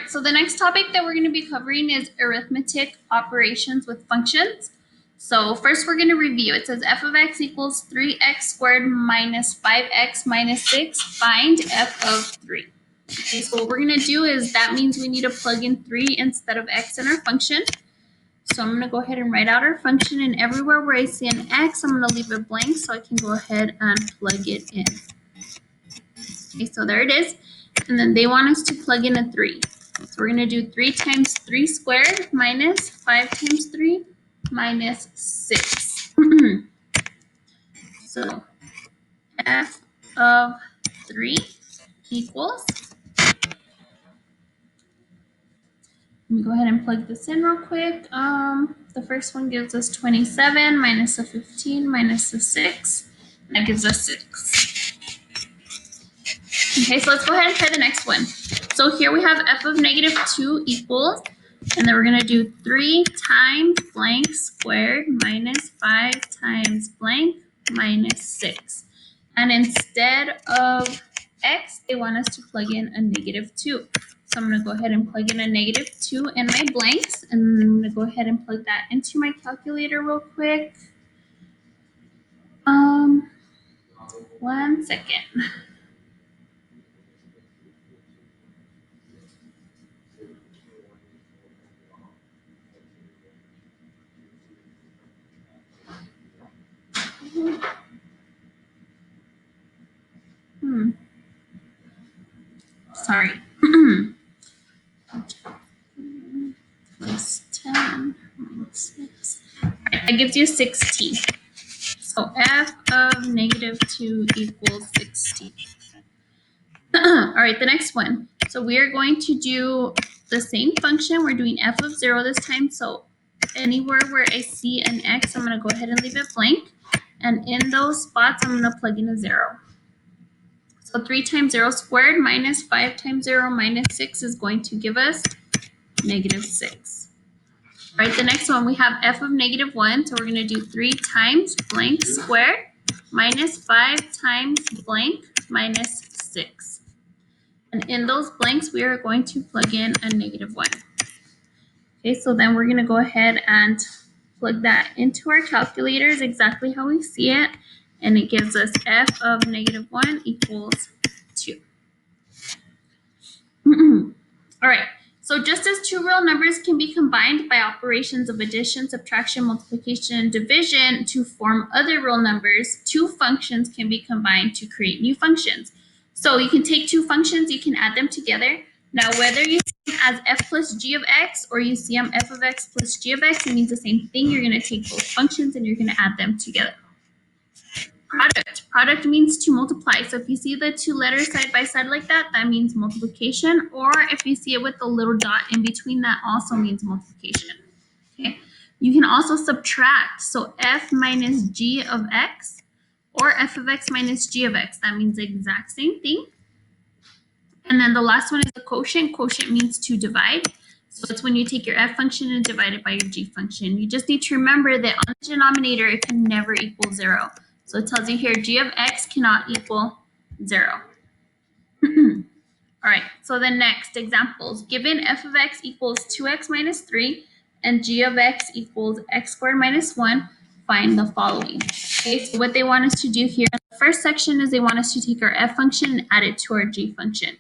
right, so the next topic that we're going to be covering is arithmetic operations with functions. So first we're going to review. It says f of x equals 3x squared minus 5x minus 6. Find f of 3. Okay, so what we're going to do is that means we need to plug in 3 instead of x in our function. So I'm going to go ahead and write out our function, and everywhere where I see an x, I'm going to leave it blank so I can go ahead and plug it in. Okay, so there it is. And then they want us to plug in a 3. So we're going to do 3 times 3 squared minus 5 times 3 minus 6. So f of 3 equals, let me go ahead and plug this in real quick. The first one gives us 27 minus a 15 minus a 6. That gives us 6. Okay, so let's go ahead and try the next one. So here we have f of negative 2 equals, and then we're going to do 3 times blank squared minus 5 times blank minus 6. And instead of x, they want us to plug in a negative 2. So I'm going to go ahead and plug in a negative 2 in my blanks, and I'm going to go ahead and plug that into my calculator real quick. 1 second. Sorry. Plus 10 minus 6. All right, that gives you 16. So f of negative 2 equals 16. All right, the next one. So we are going to do the same function. We're doing f of 0 this time. So anywhere where I see an x, I'm going to go ahead and leave it blank. And in those spots, I'm going to plug in a 0. So 3 times 0 squared minus 5 times 0 minus 6 is going to give us negative 6. All right, the next one, we have f of negative 1. So we're going to do 3 times blank squared minus 5 times blank minus 6. And in those blanks, we are going to plug in a negative 1. Okay, so then we're going to go ahead and plug that into our calculators exactly how we see it. And it gives us f of negative 1 equals 2. All right. So just as two real numbers can be combined by operations of addition, subtraction, multiplication, and division to form other real numbers, two functions can be combined to create new functions. So you can take two functions, you can add them together. Now, whether you see them as f plus g of x or you see them f of x plus g of x, it means the same thing. You're going to take both functions and you're going to add them together. Product. Product means to multiply. So if you see the two letters side by side like that, that means multiplication. Or if you see it with the little dot in between, that also means multiplication. Okay. You can also subtract. So f minus g of x or f of x minus g of x. That means the exact same thing. And then the last one is a quotient. Quotient means to divide. So it's when you take your f function and divide it by your g function. You just need to remember that on the denominator, it can never equal 0. So it tells you here, g of x cannot equal 0. All right, so the next examples. Given f of x equals 2x minus 3 and g of x equals x squared minus 1, find the following. Okay, so what they want us to do here in the first section is they want us to take our f function and add it to our g function.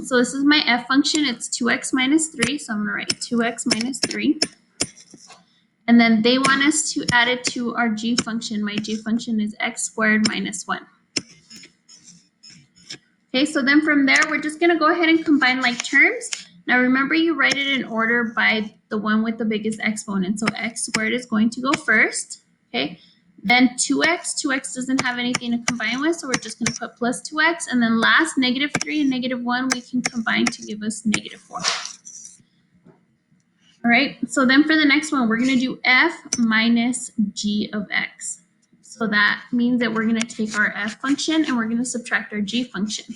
So this is my f function. It's 2x minus 3, so I'm going to write 2x minus 3. And then they want us to add it to our g function. My g function is x squared minus 1. Okay, so then from there, we're just going to go ahead and combine like terms. Now remember, you write it in order by the one with the biggest exponent. So x squared is going to go first. Okay, then 2x. 2x doesn't have anything to combine with, so we're just going to put plus 2x. And then last, negative 3 and negative 1, we can combine to give us negative 4. All right, so then for the next one, we're going to do f minus g of x. So that means that we're going to take our f function and we're going to subtract our g function.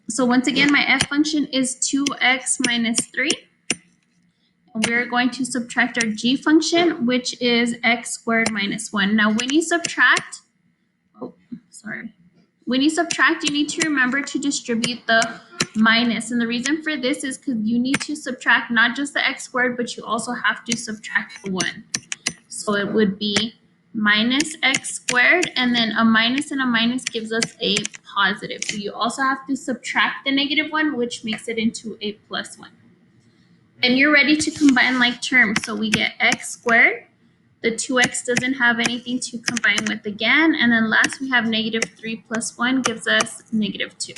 So once again, my f function is 2x minus 3. And we're going to subtract our g function, which is x squared minus 1. Now, when you subtract, when you subtract, you need to remember to distribute the minus. And the reason for this is because you need to subtract not just the x squared, but you also have to subtract the 1. So it would be minus x squared, and then a minus and a minus gives us a positive. So you also have to subtract the negative 1, which makes it into a plus 1. And you're ready to combine like terms. So we get x squared. The 2x doesn't have anything to combine with again. And then last we have negative 3 plus 1 gives us negative 2.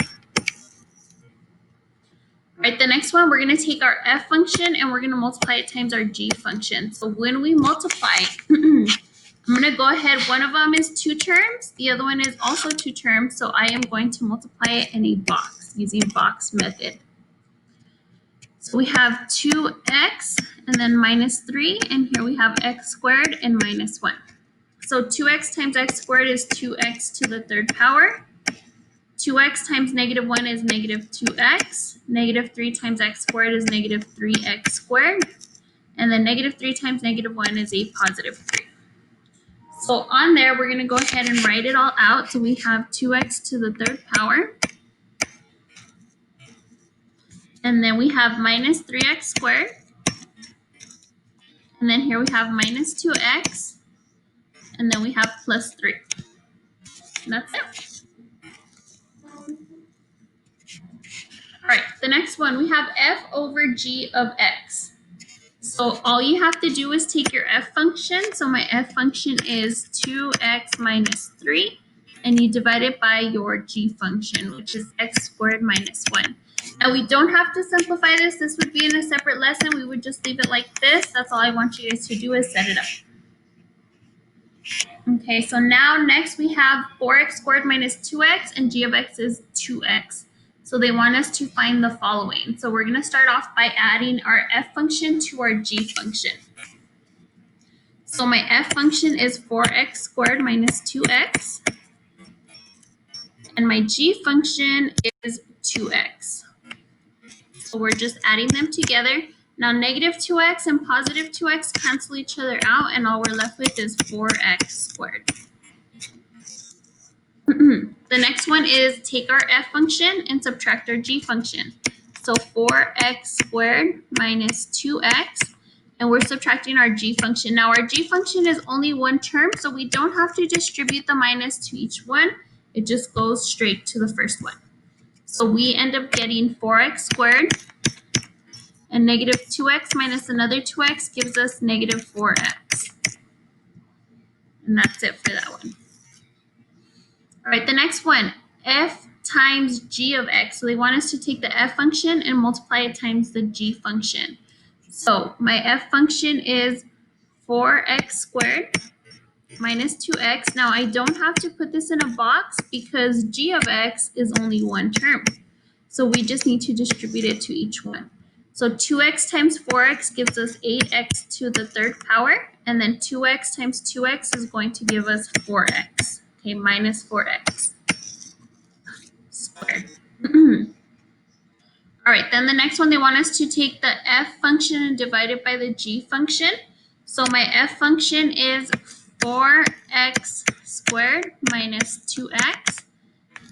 All right, the next one, we're going to take our f function and we're going to multiply it times our g function. So when we multiply, I'm going to go ahead. One of them is 2 terms. The other one is also 2 terms. So I am going to multiply it in a box using box method. So we have 2x and then minus 3. And here we have x squared and minus 1. So 2x times x squared is 2x to the 3rd power. 2x times negative 1 is negative 2x. Negative 3 times x squared is negative 3x squared. And then negative 3 times negative 1 is a positive 3. So on there, we're going to go ahead and write it all out. So we have 2x to the 3rd power. And then we have minus 3x squared. And then here we have minus 2x. And then we have plus 3. And that's it. All right, the next one, we have f over g of x. So all you have to do is take your f function. So my f function is 2x minus 3. And you divide it by your g function, which is x squared minus 1. Now we don't have to simplify this. This would be in a separate lesson. We would just leave it like this. That's all I want you guys to do is set it up. Okay, so now next we have 4x squared minus 2x, and g of x is 2x. So they want us to find the following. So we're going to start off by adding our f function to our g function. So my f function is 4x squared minus 2x. And my g function is 2x. So we're just adding them together. Now negative 2x and positive 2x cancel each other out, and all we're left with is 4x squared. The next one is take our f function and subtract our g function. So 4x squared minus 2x, and we're subtracting our g function. Now our g function is only one term, so we don't have to distribute the minus to each one. It just goes straight to the first one. So we end up getting 4x squared, and negative 2x minus another 2x gives us negative 4x. And that's it for that one. All right, the next one, f times g of x. So they want us to take the f function and multiply it times the g function. So my f function is 4x squared minus 2x. Now I don't have to put this in a box because g of x is only one term. So we just need to distribute it to each one. So 2x times 4x gives us 8x to the 3rd power. And then 2x times 2x is going to give us 4x. Okay, minus 4x squared. All right, then the next one, they want us to take the f function and divide it by the g function. So my f function is 4x squared minus 2x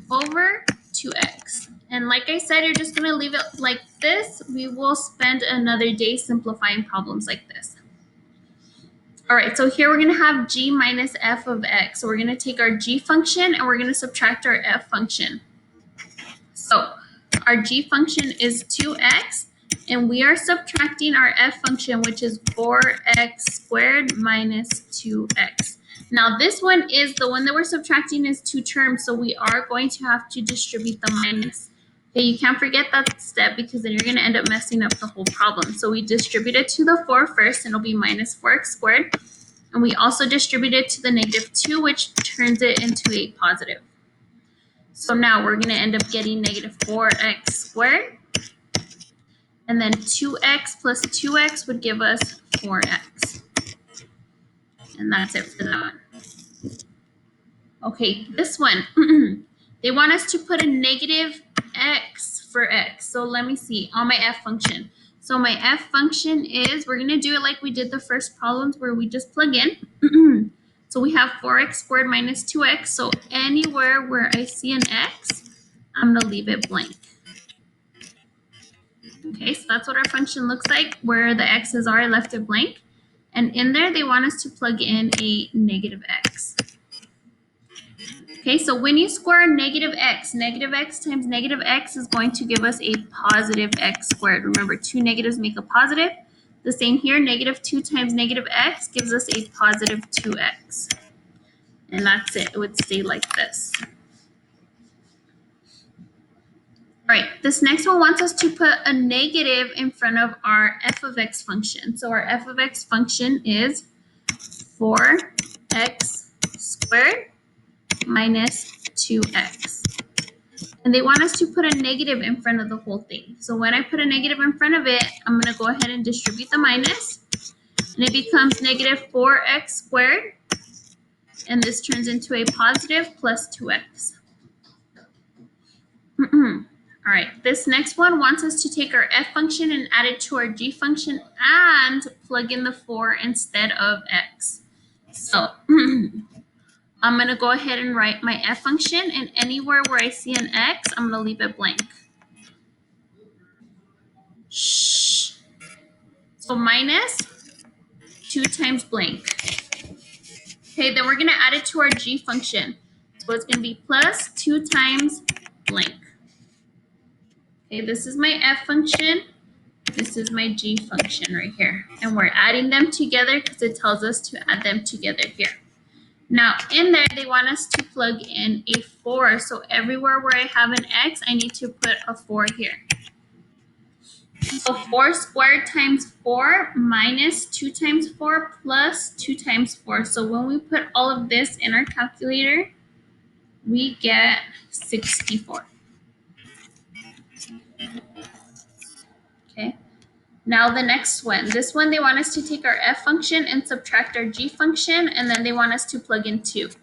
over 2x. And like I said, you're just going to leave it like this. We will spend another day simplifying problems like this. All right, so here we're going to have g minus f of x. So we're going to take our g function and we're going to subtract our f function. So our g function is 2x, and we are subtracting our f function, which is 4x squared minus 2x. Now this one is, the one that we're subtracting is 2 terms, so we are going to have to distribute the minus. Okay, you can't forget that step because then you're going to end up messing up the whole problem. So we distribute it to the 4 first, and it'll be minus 4x squared. And we also distribute it to the negative 2, which turns it into a positive. So now we're going to end up getting negative 4x squared. And then 2x plus 2x would give us 4x. And that's it for that one. Okay, this one, they want us to put a negative x for x. So let me see on my f function. So my f function is, we're going to do it like we did the first problems where we just plug in. So we have 4x squared minus 2x. So anywhere where I see an x, I'm going to leave it blank. Okay, so that's what our function looks like, where the x's are. I left it blank. And in there, they want us to plug in a negative x. Okay, so when you square negative x times negative x is going to give us a positive x squared. Remember, two negatives make a positive. The same here, negative 2 times negative x gives us a positive 2x. And that's it. It would stay like this. All right, this next one wants us to put a negative in front of our f of x function. So our f of x function is 4x squared minus 2x. And they want us to put a negative in front of the whole thing. So when I put a negative in front of it, I'm going to go ahead and distribute the minus. And it becomes negative 4x squared. And this turns into a positive plus 2x. All right, this next one wants us to take our f function and add it to our g function and plug in the 4 instead of x. So I'm going to go ahead and write my f function, and anywhere where I see an x, I'm going to leave it blank. Shh. So minus 2 times blank. Okay, then we're going to add it to our g function. So it's going to be plus 2 times blank. Okay, this is my f function. This is my g function right here. And we're adding them together because it tells us to add them together here. Now, in there, they want us to plug in a 4. So everywhere where I have an x, I need to put a 4 here. So 4 squared times 4 minus 2 times 4 plus 2 times 4. So when we put all of this in our calculator, we get 64. Okay. Now the next one. This one, they want us to take our f function and subtract our g function, and then they want us to plug in 2. So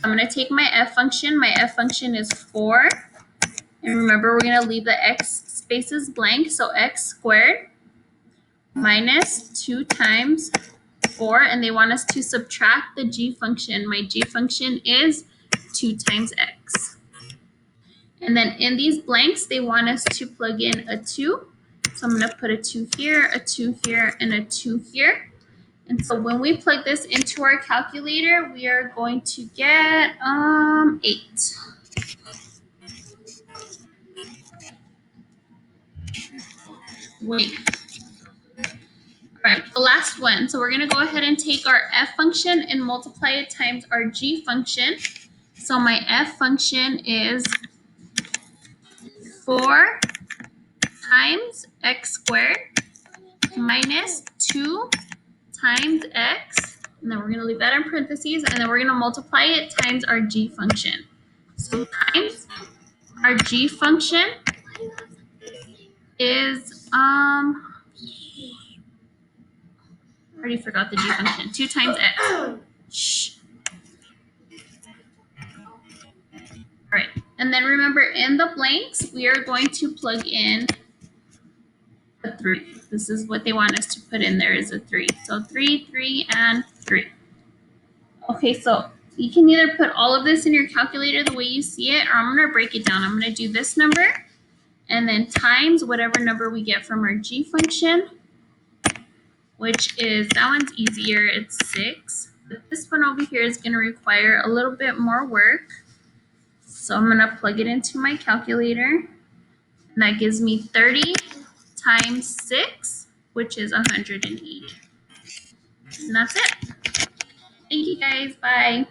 I'm going to take my f function. My f function is 4. And remember, we're going to leave the x spaces blank. So x squared minus 2 times 4, and they want us to subtract the g function. My g function is 2 times x. And then in these blanks, they want us to plug in a 2. So I'm going to put a 2 here, a 2 here, and a 2 here. And so when we plug this into our calculator, we are going to get 8. Wait. All right, the last one. So we're going to go ahead and take our f function and multiply it times our g function. So my f function is 4 times x squared minus 2 times x. And then we're going to leave that in parentheses. And then we're going to multiply it times our g function. So times our g function is, I already forgot the g function. 2 times x. Shh. All right. And then remember, in the blanks, we are going to plug in a 3. This is what they want us to put in there is a 3. So 3, 3, and 3. Okay, so you can either put all of this in your calculator the way you see it, or I'm going to break it down. I'm going to do this number and then times whatever number we get from our g function, which is, that one's easier, it's 6. But this one over here is going to require a little bit more work. So I'm going to plug it into my calculator. And that gives me 30 times 6, which is 108. And that's it. Thank you guys. Bye.